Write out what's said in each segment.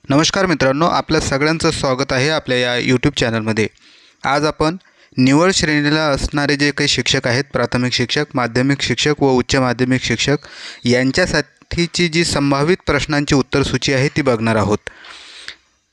नमस्कार मित्रांनो, आपल्या सगळ्यांचं स्वागत आहे आपल्या या यूट्यूब चॅनलमध्ये। आज आपण निवड श्रेणीला असणारे जे काही शिक्षक आहेत, प्राथमिक शिक्षक, माध्यमिक शिक्षक व उच्च माध्यमिक शिक्षक यांच्यासाठीची जी संभावित प्रश्नांची उत्तरसूची आहे ती बघणार आहोत।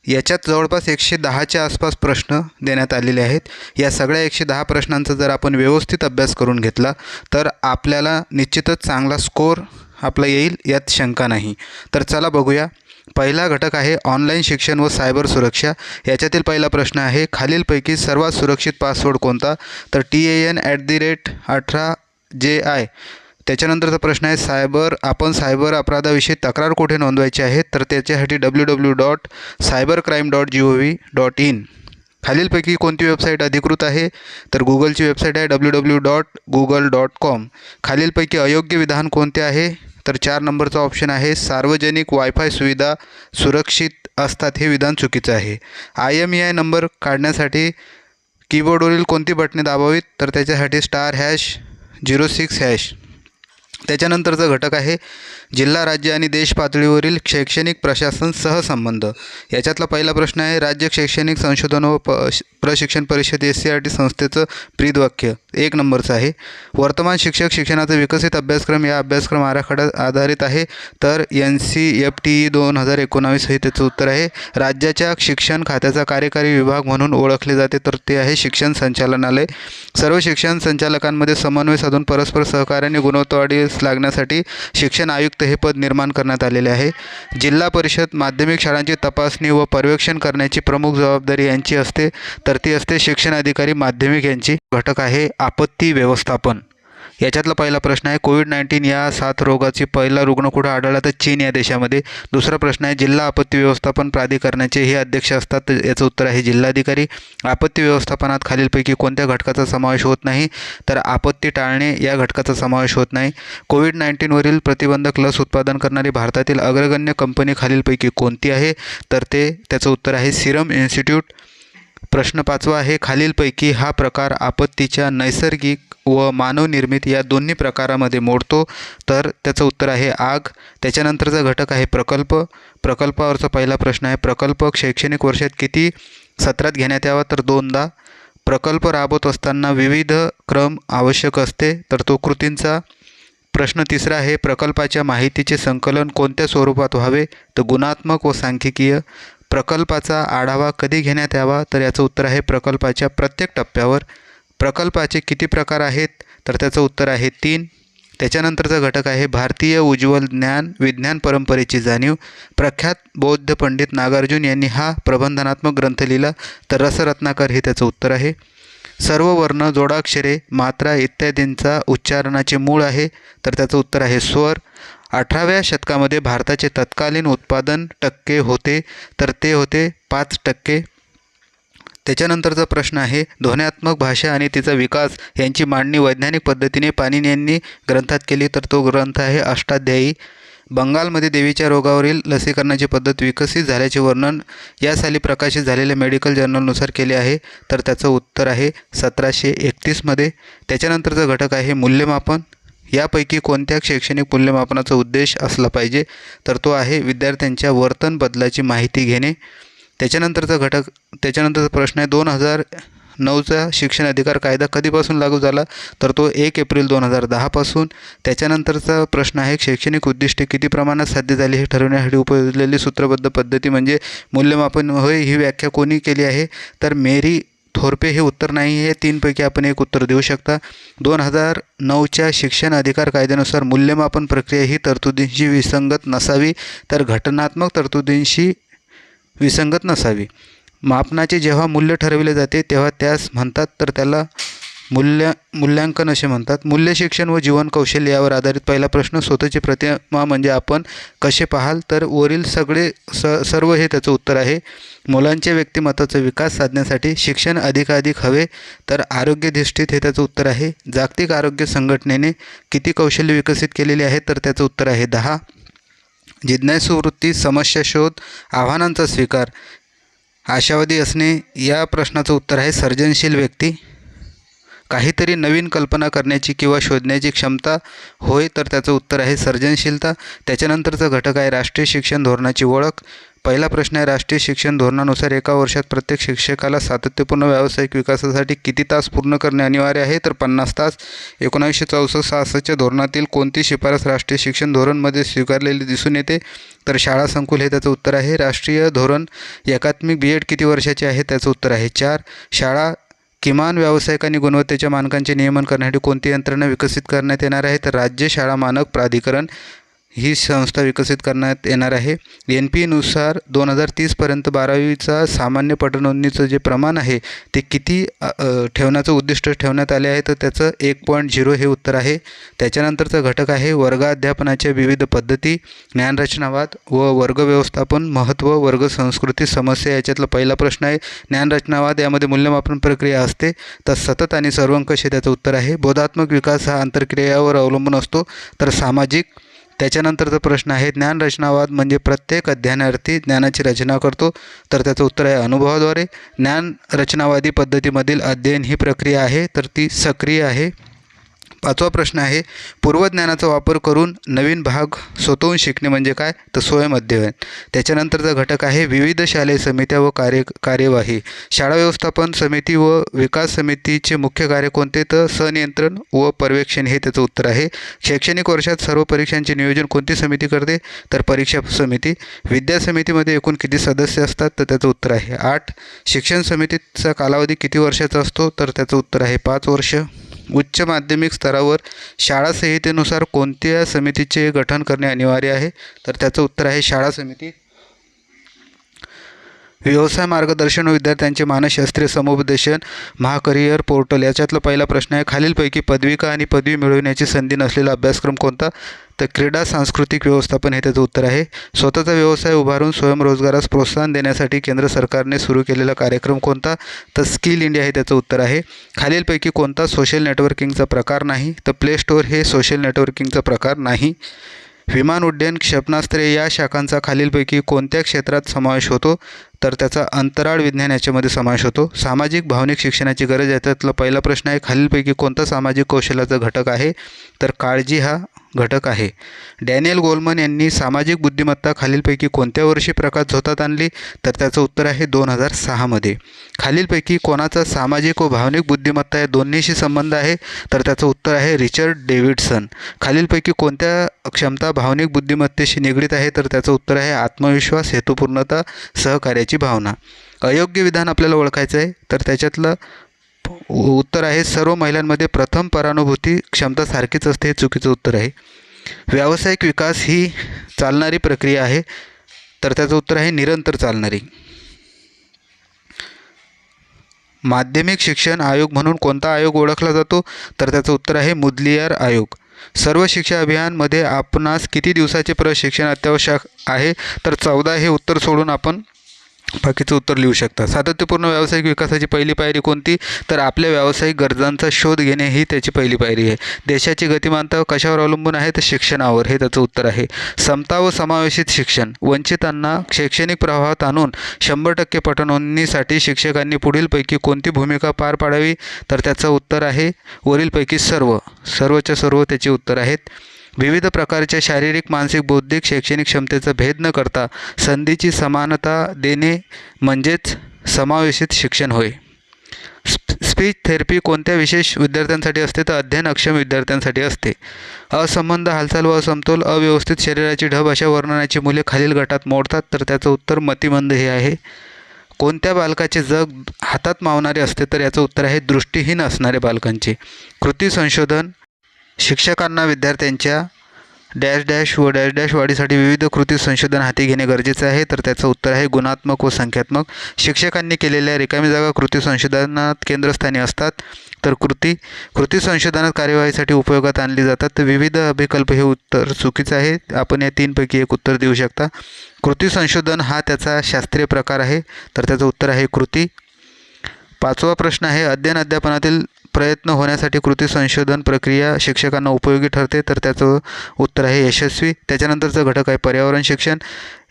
याच्यात जवळपास 110च्या आसपास प्रश्न देण्यात आलेले आहेत। या सगळ्या 110 प्रश्नांचा जर आपण व्यवस्थित अभ्यास करून घेतला तर आपल्याला निश्चितच चांगला स्कोर आपला येईल, यात शंका नाही। तर चला बघूया। पहिला घटक आहे ऑनलाईन शिक्षण व सायबर सुरक्षा। याच्यातील पहिला प्रश्न आहे, खालीलपैकी सर्वात सुरक्षित पासवर्ड कोणता? तर TAN@18JI। त्याच्यानंतरचा प्रश्न आहे, सायबर अपराधाविषयी तक्रार कुठे नोंदवायची आहे? तर त्याच्यासाठी www.cybercrime.gov.in। खालीलपैकी कोणती वेबसाईट अधिकृत आहे? तर गुगलची वेबसाईट आहे www.google.com। खालीलपैकी अयोग्य विधान कोणते आहे? तर 4 नंबरचा ऑप्शन आहे, सार्वजनिक वायफाय सुविधा सुरक्षित असतात हे विधान चुकीचं आहे। IMEI नंबर काढण्यासाठी कीबोर्डवरील कोणती बटणे दाबावीत? तर त्याच्यासाठी *#06#। त्याच्यानंतरचा घटक आहे, जिल्हा, राज्य आणि देश पातळीवरील शैक्षणिक प्रशासन सहसंबंध। याच्यातला पहिला प्रश्न आहे, राज्य शैक्षणिक संशोधन व प्रशिक्षण परिषद SCERT संस्थेचं ब्रीदवाक्य 1 नंबरचं आहे। वर्तमान शिक्षणाचा विकसित अभ्यासक्रम या अभ्यासक्रम आराखड्यात आधारित आहे। तर NCFTE 2019 हे त्याचं उत्तर आहे। राज्याच्या शिक्षण खात्याचा कार्यकारी विभाग म्हणून ओळखले जाते, तर ते आहे शिक्षण संचालनालय। सर्व शिक्षण संचालकांमध्ये समन्वय साधून परस्पर सहकार्याने गुणवत्ता वाढीस लागण्यासाठी शिक्षण आयुक्त हे पद निर्माण करण्यात आलेले आहे। जिल्हा परिषद माध्यमिक शाळांची तपासणी व पर्यवेक्षण करण्याची प्रमुख जबाबदारी यांची असते, तर ती असते शिक्षण अधिकारी माध्यमिक यांची। घटक आहे आपत्ती व्यवस्थापन। याच्यातला पहिला प्रश्न आहे, कोविड-19 या साथरोगाची पहिला रुग्ण कुठे आढळला? तर चीन या देशामध्ये। दुसरा प्रश्न आहे, जिल्हा आपत्ती व्यवस्थापन प्राधिकरणाचे हे अध्यक्ष असतात, तर याचं उत्तर आहे जिल्हाधिकारी। आपत्ती व्यवस्थापनात खालीलपैकी कोणत्या घटकाचा समावेश होत नाही? तर आपत्ती टाळणे या घटकाचा समावेश होत नाही। कोविड-19 प्रतिबंधक लस उत्पादन करणारी भारतातील अग्रगण्य कंपनी खालीलपैकी कोणती आहे? तर त्याचं उत्तर आहे सिरम इन्स्टिट्यूट। प्रश्न 5वा आहे, खालीलपैकी हा प्रकार आपत्तीच्या नैसर्गिक व मानवनिर्मित या दोन्ही प्रकारामध्ये मोडतो? तर त्याचं उत्तर आहे आग। त्याच्यानंतरचा घटक आहे प्रकल्प। प्रकल्पावरचा पहिला प्रश्न आहे, प्रकल्प शैक्षणिक वर्षात किती सत्रात घेण्यात यावा? तर 2दा। प्रकल्प राबवत असताना विविध क्रम आवश्यक असते, तर तो कृतींचा। प्रश्न 3रा आहे, प्रकल्पाच्या माहितीचे संकलन कोणत्या स्वरूपात व्हावे? तर गुणात्मक व सांख्यिकीय। प्रकल्पाचा आढावा कधी घेण्यात यावा? तर याचं उत्तर आहे प्रकल्पाच्या प्रत्येक टप्प्यावर। प्रकल्पाचे किती प्रकार आहेत? तर त्याचं उत्तर आहे 3। त्याच्यानंतरचा घटक आहे, भारतीय उज्ज्वल विज्ञान परंपरेची जाणीव। प्रख्यात बौद्ध पंडित नागार्जुन यांनी हा प्रबंधनात्मक ग्रंथ लिहिला, तर रसरत्नाकर हे त्याचं उत्तर आहे। सर्व वर्ण, जोडाक्षरे, मात्रा इत्यादींचा उच्चारणाचे मूळ आहे, तर त्याचं उत्तर आहे स्वर। 18व्या शतकामध्ये भारताचे तत्कालीन उत्पादन टक्के होते, तर ते होते 5%। त्याच्यानंतरचा प्रश्न आहे, ध्वन्यात्मक भाषा आणि तिचा विकास यांची मांडणी वैज्ञानिक पद्धतीने पाणिनी यांनी ग्रंथात केली, तर तो ग्रंथ आहे अष्टाध्यायी। बंगालमध्ये देवीच्या रोगावरील लसीकरणाची पद्धत विकसित झाल्याचे वर्णन या साली प्रकाशित झालेल्या मेडिकल जर्नलनुसार केले आहे, तर त्याचं उत्तर आहे 1731 त्याच्यानंतरचा घटक आहे मूल्यमापन। यापैकी कोणत्या शैक्षणिक मूल्यमापनाचा उद्देश असला पाहिजे? तर तो आहे विद्यार्थ्यांच्या वर्तन बदलाची माहिती घेणे। त्याच्यानंतरचा प्रश्न आहे, 2009चा शिक्षण अधिकार कायदा कधीपासून लागू झाला? तर तो 1 एप्रिल 2010 पासून। त्याच्यानंतरचा प्रश्न आहे, शैक्षणिक उद्दिष्टे किती प्रमाणात साध्य झाली हे ठरवण्यासाठी उपयोजलेली सूत्रबद्ध पद्धती म्हणजे मूल्यमापन होय, ही व्याख्या कोणी केली आहे? तर मेरी थोरपे हे उत्तर नाही आहे। 3 पैकी आपण एक उत्तर देऊ शकता। 2009च्या शिक्षण अधिकार कायद्यानुसार मूल्यमापन प्रक्रिया ही तरतुदींशी विसंगत नसावी, तर घटनात्मक तरतुदींशी विसंगत नसावी। मापनाचे जेव्हा मूल्य ठरविले जाते तेव्हा त्यास म्हणतात, तर त्याला मूल्यांकन असे म्हणतात। मूल्य शिक्षण व जीवन कौशल्य यावर आधारित पहिला प्रश्न, स्वतःची प्रतिमा म्हणजे आपण कसे पाहाल? तर वरील सर्व हे त्याचं उत्तर आहे। मुलांच्या व्यक्तिमत्वाचा विकास साधण्यासाठी शिक्षण अधिकाधिक हवे, तर आरोग्यधिष्ठित हे त्याचं उत्तर आहे। जागतिक आरोग्य संघटनेने किती कौशल्य विकसित केलेली आहेत? तर त्याचं उत्तर आहे 10। जिज्ञासू वृत्ती, समस्या शोध, आव्हानांचा स्वीकार, आशावादी असणे या प्रश्नाचं उत्तर आहे सर्जनशील व्यक्ती। काहीतरी नवीन कल्पना करण्याची किंवा शोधण्याची क्षमता होय, तर त्याचं उत्तर आहे सर्जनशीलता। त्याच्यानंतरचा घटक आहे राष्ट्रीय शिक्षण धोरणाची ओळख। पहिला प्रश्न आहे, राष्ट्रीय शिक्षण धोरणानुसार एका वर्षात प्रत्येक शिक्षकाला सातत्यपूर्ण व्यावसायिक विकासासाठी किती तास पूर्ण करणे अनिवार्य आहे? तर 50 तास. 1964-66च्या धोरणातील कोणती शिफारस राष्ट्रीय शिक्षण धोरणमध्ये स्वीकारलेली दिसून येते? तर शाळा संकुल हे त्याचं उत्तर आहे. राष्ट्रीय धोरण एकात्मिक B.Ed किती वर्षाचे आहे? त्याचं उत्तर आहे 4. शाळा किमान व्यावसायिक आणि गुणवत्तेच्या मानकांचे नियमन करण्यासाठी कोणती यंत्रणा विकसित करण्यात येणार आहे? तर राज्य शाळा मानक प्राधिकरण ही संस्था विकसित करण्यात येणार आहे. NP नुसार 2030पर्यंत 12वीचा सामान्य पटनोंदणीचं जे प्रमाण आहे ते किती ठेवण्याचं उद्दिष्ट ठेवण्यात आले आहे? तर त्याचं 1.0 हे उत्तर आहे. त्याच्यानंतरचा घटक आहे वर्ग अध्यापनाच्या विविध पद्धती, ज्ञानरचनावाद व वर्ग व्यवस्थापन, महत्त्व, वर्ग संस्कृती, समस्या. याच्यातला पहिला प्रश्न आहे ज्ञानरचनावाद. यामध्ये मूल्यमापन प्रक्रिया असते, तर सतत आणि सर्वंकष हे त्याचं उत्तर आहे. बोधात्मक विकास हा आंतरक्रियावर अवलंबून असतो, तर सामाजिक. त्याच्यानंतरचा प्रश्न आहे ज्ञानरचनावाद म्हणजे प्रत्येक अध्ययनार्थी ज्ञानाची रचना करतो, तर त्याचं उत्तर आहे अनुभवाद्वारे. ज्ञानरचनावादी पद्धतीमधील अध्ययन ही प्रक्रिया आहे, तर ती सक्रिय आहे. पाचवा प्रश्न आहे पूर्वज्ञानाचा वापर करून नवीन भाग स्वतःहून शिकणे म्हणजे काय? तर स्वयं अध्ययन. त्याच्यानंतरचा घटक आहे विविध शालेय समित्या व कार्यवाही. शाळा व्यवस्थापन समिती व विकास समितीचे मुख्य कार्य कोणते? तर संनियंत्रण व पर्यवेक्षण हे त्याचं उत्तर आहे. शैक्षणिक वर्षात सर्व परीक्षांचे नियोजन कोणती समिती करते? तर परीक्षा समिती. विद्या समितीमध्ये एकूण किती सदस्य असतात? तर त्याचं उत्तर आहे 8. शिक्षण समितीचा कालावधी किती वर्षाचा असतो? तर त्याचं उत्तर आहे 5 वर्ष. उच्च माध्यमिक स्तरावर शाळा संहितेनुसार कोणत्या समितीचे गठन करणे अनिवार्य आहे? तर त्याचं उत्तर आहे शाळा समिती. व्यवसाय मार्गदर्शन व विद्यार्थ्यांचे मानसशास्त्रीय समुपदेशन महाकरियर पोर्टल. याच्यातला पहिला प्रश्न आहे खालीलपैकी पदविका आणि पदवी मिळवण्याची संधी नसलेला अभ्यासक्रम कोणता? तर क्रीडा सांस्कृतिक व्यवस्थापन हे त्याचं उत्तर आहे. स्वतःचा व्यवसाय उभारून स्वयंरोजगारास प्रोत्साहन देण्यासाठी केंद्र सरकारने सुरू केलेला कार्यक्रम कोणता? तर स्किल इंडिया हे त्याचं उत्तर आहे. खालीलपैकी कोणता सोशल नेटवर्किंगचा प्रकार नाही? तर प्ले स्टोअर हे सोशल नेटवर्किंगचा प्रकार नाही. विमान उड्डयन, क्षेपणास्त्रे या शाखांचा खालीलपैकी कोणत्या क्षेत्रात समावेश होतो? तर त्याचा अंतराळ विज्ञान याच्यामध्ये समावेश होतो. सामाजिक भावनिक शिक्षणाची गरज. याच्यातला पहिला प्रश्न आहे खालीलपैकी कोणता सामाजिक कौशल्याचा घटक आहे? तर काळजी हा घटक आहे. डॅनियल गोलमन यांनी सामाजिक बुद्धिमत्ता खालीलपैकी कोणत्या वर्षी प्रकाश झोतात आणली? तर त्याचं उत्तर आहे 2006मध्ये. खालीलपैकी कोणाचा सामाजिक व भावनिक बुद्धिमत्ता या दोन्हीशी संबंध आहे? तर त्याचं उत्तर आहे रिचर्ड डेव्हिडसन. खालीलपैकी कोणत्या क्षमता भावनिक बुद्धिमत्तेशी निगडीत आहे? तर त्याचं उत्तर आहे आत्मविश्वास, हेतुपूर्णता, सहकार्याची भावना. अयोग्य विधान आपल्याला ओळखायचं आहे, तर त्याच्यातलं उत्तर आहे सर्व महिलांमध्ये प्रथम परानुभूती क्षमता सारखीच असते, हे चुकीचं उत्तर आहे. व्यावसायिक विकास ही चालणारी प्रक्रिया आहे, तर त्याचं उत्तर आहे निरंतर चालणारी. माध्यमिक शिक्षण आयोग म्हणून कोणता आयोग ओळखला जातो? तर त्याचं उत्तर आहे मुदलियार आयोग. सर्व शिक्षा अभियानमध्ये आपणास किती दिवसाचे प्रशिक्षण अत्यावश्यक आहे? तर 14 हे उत्तर सोडून आपण बाकीचं उत्तर लिहू शकता. सातत्यपूर्ण व्यावसायिक विकासाची पहिली पायरी कोणती? तर आपल्या व्यावसायिक गरजांचा शोध घेणे ही त्याची पहिली पायरी आहे. देशाची गतिमानता कशावर अवलंबून आहे? तर शिक्षणावर, हे त्याचं उत्तर आहे. समता व समावेशित शिक्षण. वंचितांना शैक्षणिक प्रवाहात आणून 100% पटनोंदणीसाठी शिक्षकांनी पुढीलपैकी कोणती भूमिका पार पाडावी? तर त्याचं उत्तर आहे वरीलपैकी सर्वच्या सर्व त्याची उत्तर आहेत. विविध प्रकारच्या शारीरिक, मानसिक, बौद्धिक, शैक्षणिक क्षमतेचा भेद न करता संधीची समानता देणे म्हणजेच समावेशित शिक्षण होय. स्पीच थेरपी कोणत्या विशेष विद्यार्थ्यांसाठी असते? तर अध्ययन अक्षम विद्यार्थ्यांसाठी असते. असंबंध, हालचाल व असमतोल, अव्यवस्थित शरीराची ढब अशा वर्णनाची मुले खालील गटात मोडतात, तर त्याचं उत्तर मतिमंद हे आहे. कोणत्या बालकाचे जग हातात मावणारे असते? तर याचं उत्तर आहे दृष्टीहीन असणारे बालकांचे. कृती संशोधन. शिक्षकांना विद्यार्थ्यांच्या डॅश डॅश व डॅश डॅश वाढीसाठी विविध कृती संशोधन हाती घेणे गरजेचे आहे, तर त्याचं उत्तर आहे गुणात्मक व संख्यात्मक. शिक्षकांनी केलेल्या रिकामी जागा कृती संशोधनात केंद्रस्थानी असतात, तर कृती संशोधनात कार्यवाहीसाठी उपयोगात आणली जातात. तर विविध अभिकल्प हे उत्तर चुकीचं आहे. आपण या 3पैकी एक उत्तर देऊ शकता. कृती संशोधन हा त्याचा शास्त्रीय प्रकार आहे, तर त्याचं उत्तर आहे कृती. 5वा प्रश्न आहे अध्ययन अध्यापनातील प्रयत्न होण्यासाठी कृती संशोधन प्रक्रिया शिक्षकांना उपयोगी ठरते, तर त्याचं उत्तर आहे यशस्वी. त्याच्यानंतरचा घटक आहे पर्यावरण शिक्षण.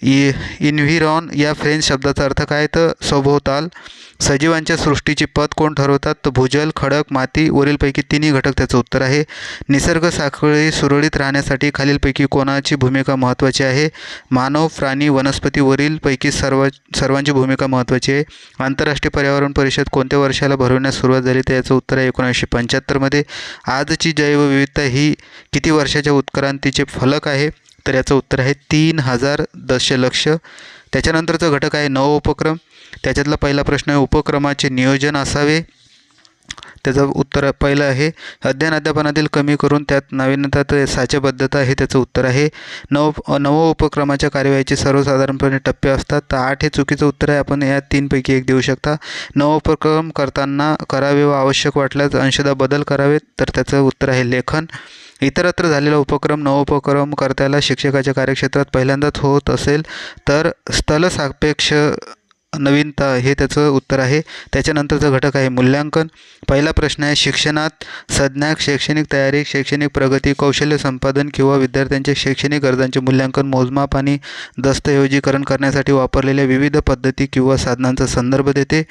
इन्व्हिरॉन या फ्रेंच शब्दाचा अर्थ काय, तर सभोवताल. सजीवांच्या सृष्टीची पत कोण ठरवतात, तर भूजल, खडक, माती. वरीलपैकी तिन्ही घटक त्याचं उत्तर आहे. निसर्ग साखळी सुरळीत राहण्यासाठी खालीलपैकी कोणाची भूमिका महत्त्वाची आहे, मानव, प्राणी, वनस्पती. वरीलपैकी सर्वांची भूमिका महत्त्वाची आहे. आंतरराष्ट्रीय पर्यावरण परिषद कोणत्या वर्षाला भरवण्यास सुरुवात झाली, तर याचं उत्तर आहे 1975मध्ये. आजची जैवविविधता ही किती वर्षाच्या उत्क्रांतीचे फलक आहे, तर याचं उत्तर आहे 3000 दशलक्ष. त्याच्यानंतरचा घटक आहे नवोपक्रम. त्याच्यातला पहिला प्रश्न आहे उपक्रमाचे नियोजन असावे. त्याचं उत्तर पहिलं आहे अध्ययनाध्यापनातील कमी करून त्यात नाविन्यता साचेबद्धता, हे त्याचं उत्तर आहे. नवोपक्रमाच्या कार्यवाहीचे सर्वसाधारणपणे टप्पे असतात, तर 8 हे चुकीचं उत्तर आहे. आपण या 3पैकी 1 देऊ शकता. नवोपक्रम करताना करावे व आवश्यक वाटल्यास अंशतः बदल करावेत, तर त्याचं उत्तर आहे लेखन. इतरत्र झालेला उपक्रम नवोपक्रम कर्त्याला शिक्षकाच्या कार्यक्षेत्रात पहिल्यांदाच होत असेल तर स्थलसापेक्ष नवीनता, हे त्याचं उत्तर आहे. त्याच्यानंतरचा घटक आहे मूल्यांकन. पहिला प्रश्न आहे शिक्षणात संज्ञा, शैक्षणिक तयारी, शैक्षणिक प्रगती, कौशल्य संपादन किंवा विद्यार्थ्यांच्या शैक्षणिक गरजांचे मूल्यांकन, मोजमाप आणि दस्तऐवजीकरण करण्यासाठी वापरलेल्या विविध पद्धती किंवा साधनांचा संदर्भ देते.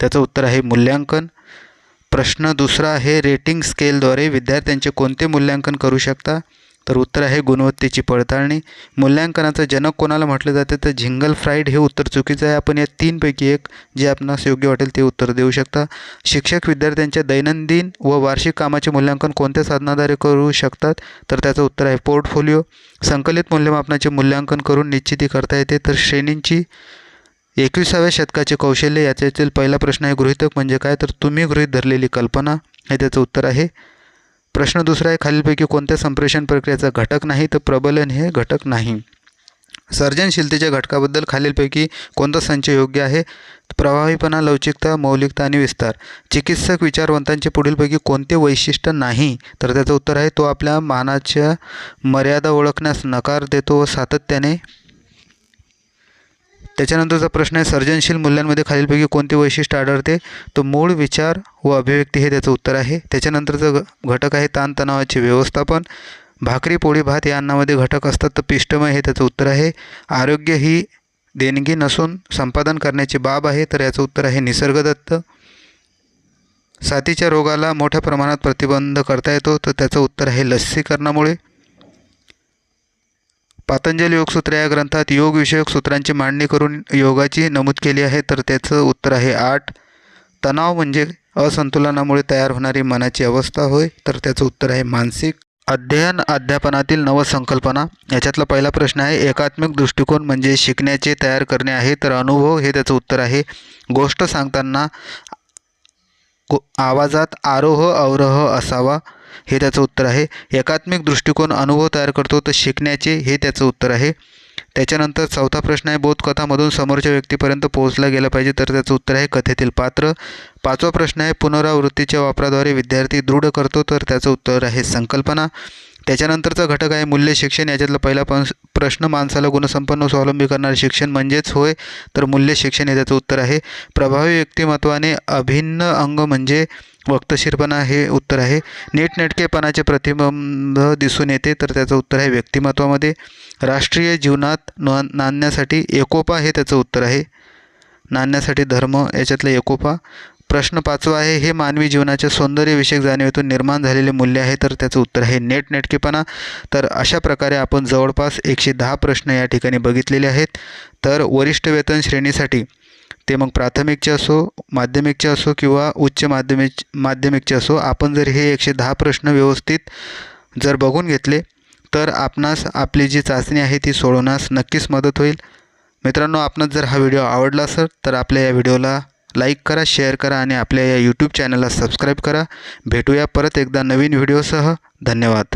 त्याचं उत्तर आहे मूल्यांकन. प्रश्न दुसरा आहे रेटिंग स्केलद्वारे विद्यार्थ्यांचे कोणते मूल्यांकन करू शकता, तर उत्तर आहे गुणवत्तेची पडताळणी. मूल्यांकनाचा जनक कोणाला म्हटले जाते, तर झिंगल फ्राईड. हे उत्तर चुकीचं आहे. आपण या 3पैकी 1 जे आपणास योग्य वाटेल ते उत्तर देऊ शकता. शिक्षक विद्यार्थ्यांच्या दैनंदिन व वार्षिक कामाचे मूल्यांकन कोणत्या साधनाद्वारे करू शकतात, तर त्याचं उत्तर आहे पोर्टफोलिओ. संकलित मूल्यमापनाचे मूल्यांकन करून निश्चिती करता येते, तर श्रेणींची 21व्या शतकाचे कौशल्य. याच्यातील पहिला प्रश्न आहे गृहीतक म्हणजे काय, तर तुम्ही गृहीत धरलेली कल्पना, हे त्याचं उत्तर आहे. प्रश्न दुसरा आहे खालीलपैकी कोणत्या संप्रेषण प्रक्रियेचा घटक नाही, तर प्रबलन हे घटक नाही. सर्जनशीलतेच्या घटकाबद्दल खालीलपैकी कोणता संच योग्य आहे, प्रभावीपणा, लवचिकता, मौलिकता आणि विस्तार. चिकित्सक विचारवंतांचे पुढीलपैकी कोणते वैशिष्ट्य नाही, तर त्याचं उत्तर आहे तो आपल्या मानाच्या मर्यादा ओळखण्यास नकार देतो व सातत्याने. त्याच्यानंतरचा प्रश्न आहे सर्जनशील मूल्यांमध्ये खालीलपैकी कोणते वैशिष्ट्य आढळते, तो मूळ, विचार व अभिव्यक्ती, हे त्याचं उत्तर आहे. त्याच्यानंतरचा घटक आहे ताणतणावाचे व्यवस्थापन. भाकरी, पोळी, भात या अन्नामध्ये घटक असतात, तर पिष्टमय, हे त्याचं उत्तर आहे. आरोग्य ही देणगी नसून संपादन करण्याची बाब आहे, तर याचं उत्तर आहे निसर्गदत्त. साथीच्या रोगाला मोठ्या प्रमाणात प्रतिबंध करता येतो, तर त्याचं उत्तर आहे लसीकरणामुळे. पातंजली योगसूत्र या ग्रंथात योगविषयक सूत्रांची मांडणी करून योगाची नमूद केली आहे, तर त्याचं उत्तर आहे 8. तणाव म्हणजे असंतुलनामुळे तयार होणारी मनाची अवस्था होय, तर त्याचं उत्तर आहे मानसिक. अध्ययन अध्यापनातील नवसंकल्पना. याच्यातला पहिला प्रश्न आहे एकात्मिक दृष्टिकोन म्हणजे शिकण्याचे तयार करणे आहे, तर अनुभव, हे त्याचं उत्तर आहे. गोष्ट सांगताना आवाजात आरोह अवरोह असावा, हे त्याचं उत्तर आहे. एकात्मिक दृष्टिकोन अनुभव तयार करतो, तर शिकण्याचे, हे त्याचं उत्तर आहे. त्याच्यानंतर चौथा प्रश्न आहे बोधकथामधून समोरच्या व्यक्तीपर्यंत पोहोचला गेला पाहिजे, तर त्याचं उत्तर आहे कथेतील पात्र. पाचवा प्रश्न आहे पुनरावृत्तीच्या वापराद्वारे विद्यार्थी दृढ करतो, तर त्याचं उत्तर आहे संकल्पना. त्याच्यानंतरचा घटक आहे मूल्य शिक्षण. याच्यातला पहिला प्रश्न माणसाला गुणसंपन्न स्वावलंबी करणारे शिक्षण म्हणजेच होय, तर मूल्य शिक्षण, हे त्याचं उत्तर आहे. प्रभावी व्यक्तिमत्वाने अभिन्न अंग म्हणजे वक्तशीरपणा, हे उत्तर आहे. नीटनेटकेपणाचे प्रतिबिंब दिसून येते, तर त्याचं उत्तर आहे व्यक्तिमत्वामध्ये. राष्ट्रीय जीवनात नांदण्यासाठी एकोपा, हे त्याचं उत्तर आहे. नांदण्यासाठी धर्म, याच्यातलं एकोपा. प्रश्न 5वा आहे हे मानवी जीवनाच्या सौंदर्यविषयक जाणीवेतून निर्माण झालेले मूल्य आहे, तर त्याचं उत्तर आहे नेटनेटकेपणा. तर अशा प्रकारे आपण जवळपास 110 प्रश्न या ठिकाणी बघितलेले आहेत. तर वरिष्ठ वेतन श्रेणीसाठी ते मग प्राथमिकचे असो, माध्यमिकचे असो किंवा उच्च माध्यमिकचे असो, आपण जर हे 110 प्रश्न व्यवस्थित जर बघून घेतले तर आपणास आपली जी चाचणी आहे ती सोडवण्यास नक्कीच मदत होईल. मित्रांनो, आपणास जर हा व्हिडिओ आवडला असेल तर आपल्या या व्हिडिओला लाईक करा, शेअर करा आणि आपल्या या यूट्यूब चॅनलला सबस्क्राईब करा. भेटूया परत एकदा नवीन व्हिडिओसह. धन्यवाद.